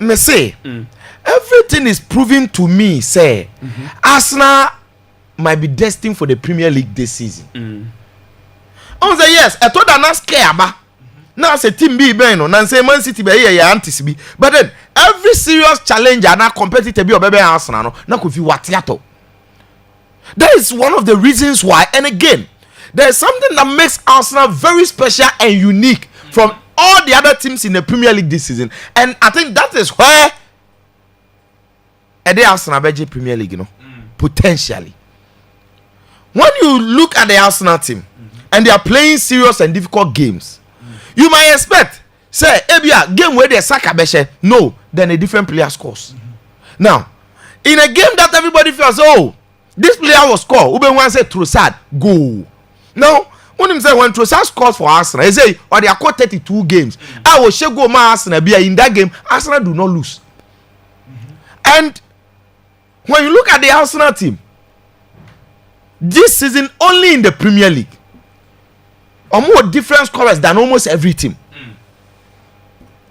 me say everything is proving to me say Arsenal might be destined for the Premier League this season. I say yes, I thought I'm not scared about. Now say team B no, now say Man City be here anticipate. But then every serious challenger and competitor be obebe Arsenal no, na could be watiato. That is one of the reasons why, and again, there is something that makes Arsenal very special and unique from all the other teams in the Premier League this season. And I think that is where the Arsenal beji Premier League, potentially. When you look at the Arsenal team and they are playing serious and difficult games, you might expect, say, Ebia, game where they sack a no, then a different player scores. Now, in a game that everybody feels, oh, this player will score, Ube one say Trossard, go. Now, when him say when Trossard scores for Arsenal, he say, or they are caught 32 games, I will shake go my Arsenal, be in that game, Arsenal do not lose. And when you look at the Arsenal team, this season only in the Premier League, or more different scorers than almost every team.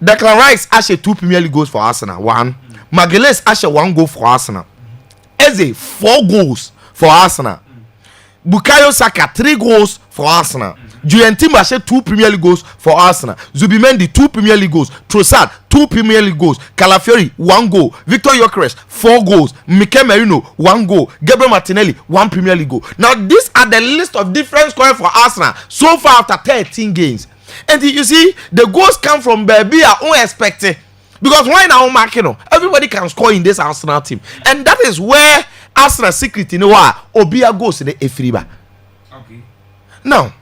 Declan Rice actually 2 Premier League goals for Arsenal, 1. Magalhaes actually 1 goal for Arsenal. Eze 4 goals for Arsenal. Bukayo Saka 3 goals for Arsenal. Julian Timber actually 2 Premier League goals for Arsenal. Zubimendi 2 Premier League goals. Trossard 2 Premier League goals. Calafiori 1 goal. Victor Gyökeres 4 goals. Mikel Merino 1 goal. Gabriel Martinelli 1 Premier League goal. Now these are the list of different scorers for Arsenal so far after 13 games. And you see the goals come from baby are unexpected. Because why now marking? Everybody can score in this Arsenal team. And that is where Arsenal secret in what Obia goes in the Efriba. Okay. Now,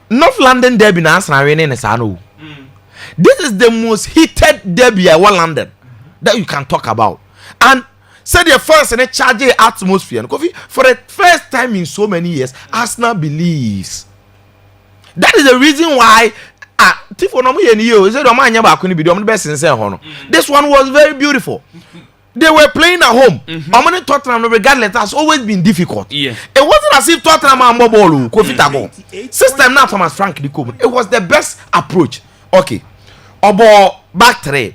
North London derby in Arsenal winning is Sano. This is the most heated derby in London that you can talk about. And say the first in a charged atmosphere. For the first time in so many years, Arsenal believes. That is the reason why this one was very beautiful. They were playing at home. Tottenham, regardless, has always been difficult. Yeah. It wasn't as if Tottenham are mobile. System now, Thomas Frank. It was the best approach. Okay. About back 3.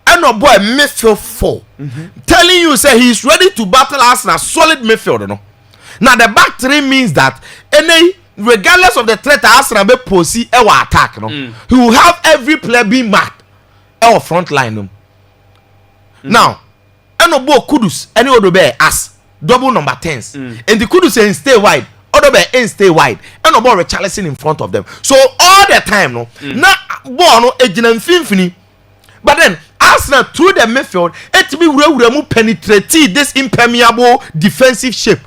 And about midfield 4. Telling you, say he is ready to battle Arsenal, solid midfield. No? Now, the back 3 means that regardless of the threat Arsenal be proceed our attack, he will have every player being marked our front line. Now, Enobo Kudus, any other bear as double number 10s. And the Kudus and stay wide, other bear and stay wide. Enobo Richarlison in front of them. So all the time, na bono ejina mfimfini. But then Arsenal through the midfield, it be we penetrate this impermeable defensive shape.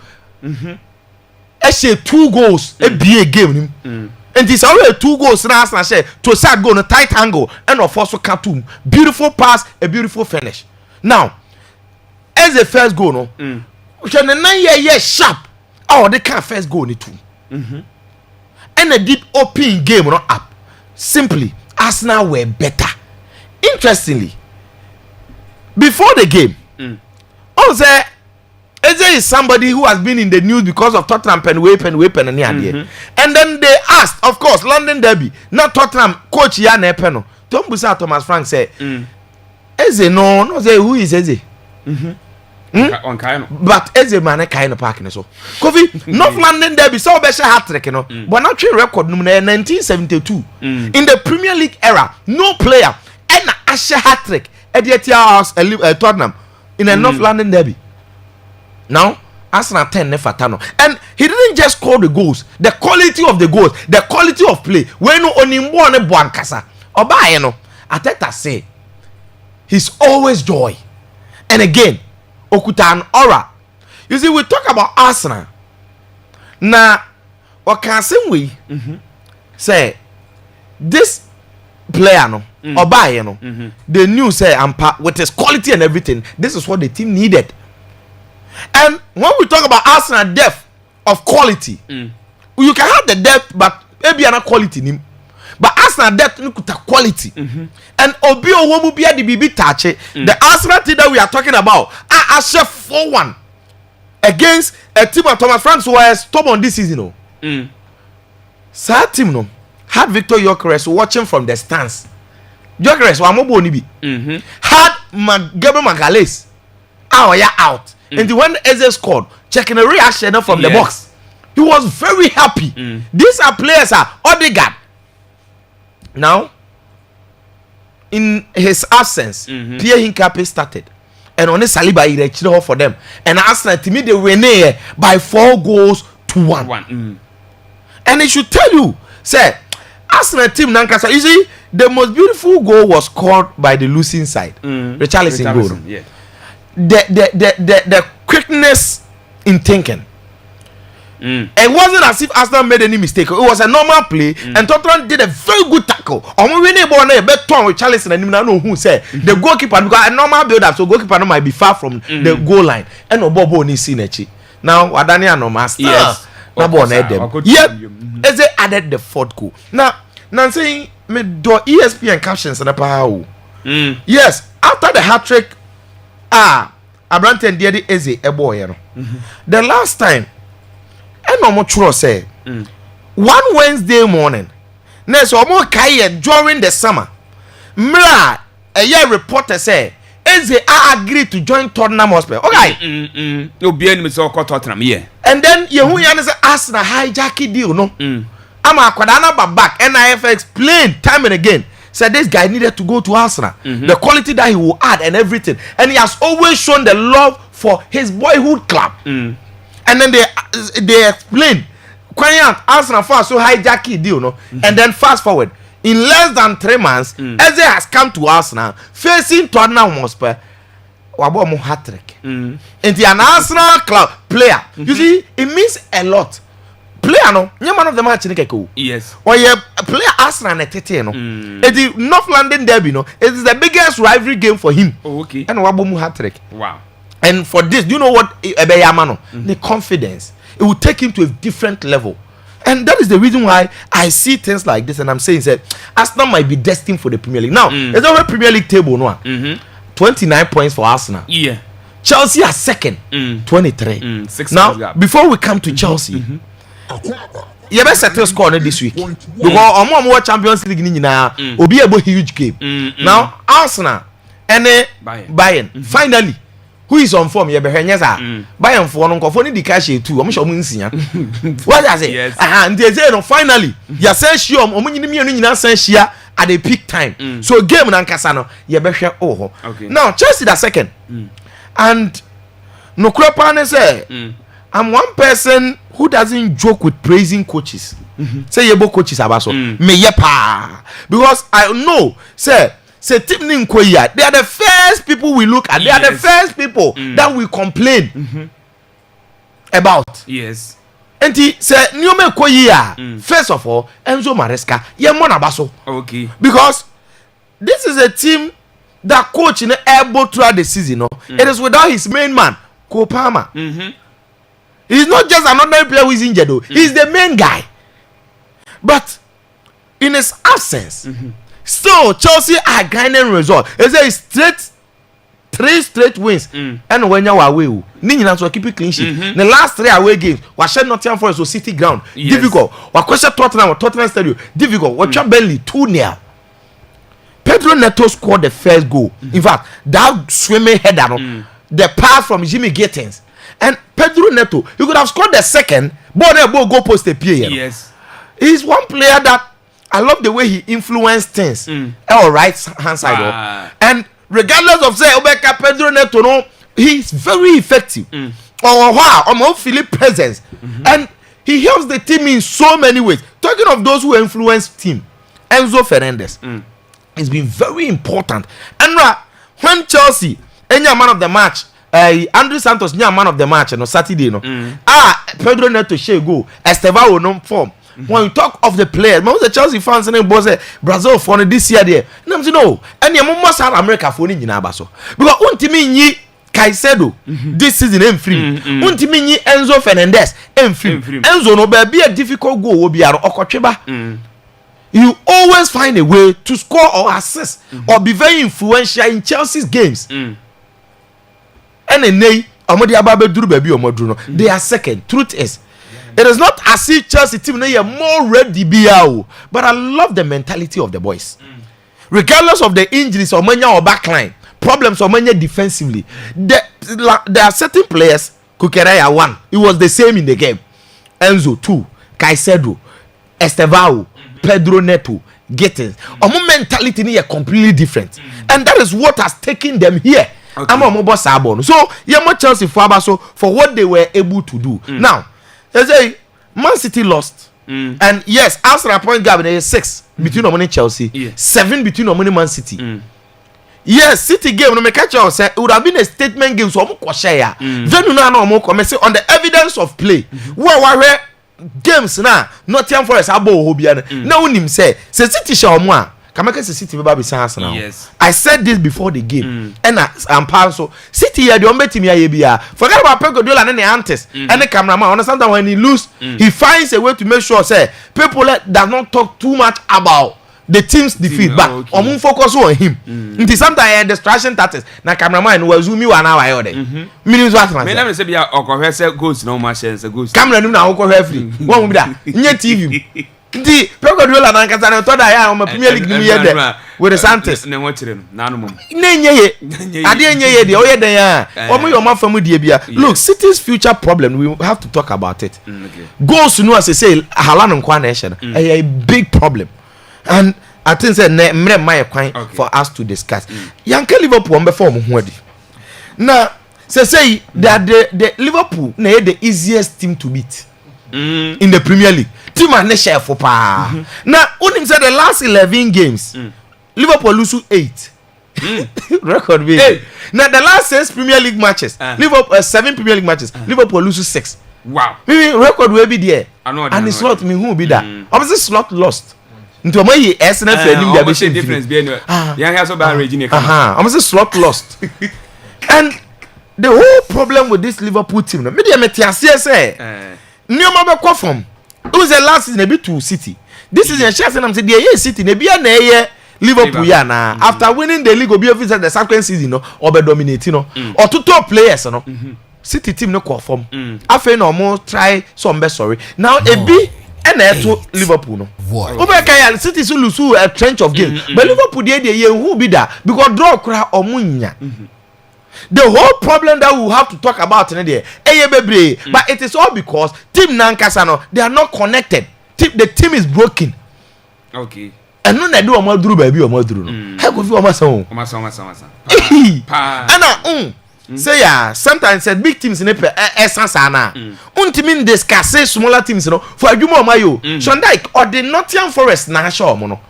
Actually 2 goals a be a game. And it's already 2 goals now. Arsenal share to start go on a tight angle and of also cartoon. Beautiful pass, a beautiful finish. Now, as the first goal, no, which are the 9 year sharp. Oh, they can't first go on it too. And a deep open game no up. Simply, Arsenal were better. Interestingly, before the game, also Eze is somebody who has been in the news because of Tottenham pen, and then they asked, of course, London derby, not Tottenham coach Jan Epeno. Tom Busa Thomas Frank said, Eze no say who is Eze? But Eze man kind of parking so. Kofi North London derby so be hat trick but not train record in 1972 in the Premier League era, no player and a hat trick at the house Tottenham in a North London derby. Now, Arsenal 10 nefatano. And he didn't just score the goals, the quality of the goals, the quality of play. When no only one buankasa. Oba you know, Ateta say he's always joy. And again, Okuta and aura. You see, we talk about Arsenal. Now, what can we say this player no Oba you know, the news say with his quality and everything, this is what the team needed. And when we talk about Arsenal depth of quality, you can have the depth, but maybe not quality. But Arsenal depth quality. And Obio Womu be the BB touch. The Arsenal team that we are talking about, I chef 4-1 against a team of Thomas Frank who was top on this season. Sad team no had Victor Gyökeres watching from the stands. Gyökeres wa mobo ni bi had Gabriel Magalhaes out and when Eze scored checking a reaction from the box he was very happy. These are players Odegaard now in his absence Pierre Hincapié started and on Saliba he for them and Arsenal to me they win by 4 goals to 1. And it should tell you say Arsenal team Nankasa, you see the most beautiful goal was scored by the losing side. Richarlison goal. Yeah. The quickness in thinking. It wasn't as if Arsenal made any mistake. It was a normal play, and Tottenham did a very good tackle. On we need one bet with Richarlison and I know who said the goalkeeper because a normal build up, so goalkeeper might be far from the goal line. And no Bobo ni Sinechi. Now Wadania no master. Yes. Yet Eze added the 4th goal. Now saying me do ESPN captions na pa o. Yes, after the hat trick Abrante and Daddy Eze e boy no. The last time no mo churo say one Wednesday morning na so mo kai during the summer mra a year reporter say Eze agreed to join Tottenham Hotspur. Okay. Obi eni me say Tottenham here. And then yehu ya say Arsenal hijack deal no. I'm a back and I have explained time and again said this guy needed to go to Arsenal. The quality that he will add and everything, and he has always shown the love for his boyhood club. And then they explain quiet Arsenal for so hijack deal no. And then fast forward in less than 3 months Eze has come to Arsenal facing Tottenham Hotspur wabo mo hat trick into an Arsenal club player. You see it means a lot. Player no nye man of the match ni keko. Yes. Or ye player Arsenal na tete no. It is North London derby no. It is the biggest rivalry game for him. Oh, okay. And wabo mo hat trick. Wow. And for this, do you know what Ebeyama no? The confidence. It will take him to a different level. And that is the reason why I see things like this and I'm saying that Arsenal might be destined for the Premier League. Now, there's a Premier League table no. 29 points for Arsenal. Yeah. Chelsea are second. 23. 6 now, before we come to Chelsea, you better settle score this week because on Champions League will be a huge game. Now Arsenal and Bayern finally who is on form you better Bayern for no for the cash too. I'm sure what I say yes. And they say no finally you say sure omunyini say share at the peak time. So game na nkasa no you better okay. Now Chelsea the second and no crapa say I'm one person who doesn't joke with praising coaches. Say yebo coaches abaso. Me yepa. Because I know say team ni nkoya. They are the first people we look at. They are the first people that we complain about. Yes. Enti say nyome koya. First of all, Enzo Maresca yemo na baso. Okay. Because this is a team that coach in able throughout the season. No? It is without his main man, Cole Palmer. He's not just another player who is injured though. He's the main guy. But in his absence, still Chelsea are gaining results. It's a 3 straight wins. And when you are away, Nini so keep it clean sheet. The last 3 away games, was shed Nottingham Forest or City Ground. Yes. Difficult. What question Tottenham Stadium? Difficult. What Burnley 2-0. Pedro Neto scored the first goal. In fact, that swimming header, the pass from Jimmy Gittins. And Pedro Neto, he could have scored the second, but go post a PA. Yes. He's one player that I love the way he influenced things. All right, hand side. And regardless of say Obeka Pedro Neto, no, he's very effective. Or wow, Philip presence. And he helps the team in so many ways. Talking of those who influence team, Enzo Fernandez. It's been very important. And when Chelsea, any man of the match, Andrew Santos near man of the match on Saturday no. Pedro Neto share go Estevao no form. When you talk of the players, most of the Chelsea fans and boys say Brazil for this year there. And I'm saying no, and you must have America for in Abaso. Because untimi nyi Caicedo this season free. Untimi nyi Enzo Fernandez free. Enzo no be a difficult goal will be okotweba. You always find a way to score or assist or be very influential in Chelsea's games. And they are second. Truth is, it is not as if Chelsea team are more ready, but I love the mentality of the boys. regardless of the injuries or mania or backline problems or mania defensively, there are certain players. Kukereya 1, it was the same in the game. Enzo 2, Caicedo, Estevao, Pedro Neto, Gittins. Our mentality is completely different, and that is what has taken them here. I'm a mobile sabon. So you more Chelsea for what they were able to do. Now, they say Man City lost, and yes, Arsenal point gap is 6 between Omani Chelsea, 7 between Omani Man City. Yes, City game no me catch you say it would have been a statement game so omo share. Venu na na omo come say on the evidence of play. Where games na Nottingham Forest abo ho bia na unim say City sha omo a kamaka say City be ba be Arsenal. Yes. I said this before the game. And I'm pound so City here the ombe team here bia. Forget about Pep Guardiola and the antes and the cameraman. Understand that when he lose, he finds a way to make sure say people does not talk too much about the team's defeat, but omun focus on him. Until sometimes distraction tactics. Na cameraman was zoom you an hour here. Meaning what man. Me na me say bia okohwe say goals no match say goals. Camera nim na okohwe free. One will be that. Nye TV. Ndi Pep Guardiola na nkasa na toda ya on Premier League nim here there with the Santos. Na wachire no na no mum. Na nyeye. Ade nyeye de oye den ya. Omo yo mafamu de bia. Look, City's future problem, we have to talk about it. Goals no as I say Haaland nkwa na ehye no. A big problem. And I think say mre my kwan for us to discuss. Yanke Liverpool on before mo ho adi. Now say that the Liverpool na the easiest team to beat in the Premier League. Team and share for pa. Now unim say the last 11 games Liverpool lose 8. Record be. Now the last 6 Premier League matches, Liverpool 7 Premier League matches, Liverpool lose 6. Wow. Maybe record will be there. And it's slot me who be that. Obviously slot lost. Into my SNF and what's the difference being young has about Regina. I'm slot lost. And the whole problem with this Liverpool team, media metiasia say, new mama from it was the last season a bit to City. This is a chance and I'm saying the City, ne be a Liverpool yana. After winning the league, will be official the second season, no, or be dominating, no, or two top players, no. City team no conform. I feel no more try some best sorry. Now a B. And to Liverpool no. Over City so lose a trench of game. But Liverpool dey who be that because draw cry omunya. The whole problem that we have to talk about in there. But it is all because team Nankasano they are not connected. The team is broken. Okay. And no na do omoduru baby omoduru no. How go fi omasan. Ana say sometimes said big teams in essence na untimi discuss smaller teams no for adwuma omayo Shondike or the Nottingham Forest na show mo no.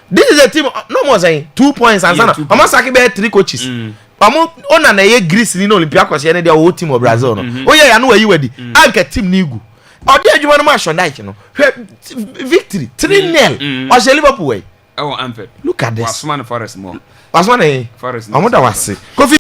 This is a team no more saying 2 points and sana omasaki be 3 coaches omo ona na ye Greece ni Olympiacos ye na the whole team of Brazil no oye ya no wayi wadi anka team ni gu odi adwuma no ma Shondike no victory 3-0 o Liverpool way oh Anfield. Look at this Wasman Forest more Wasman Forest omo da wase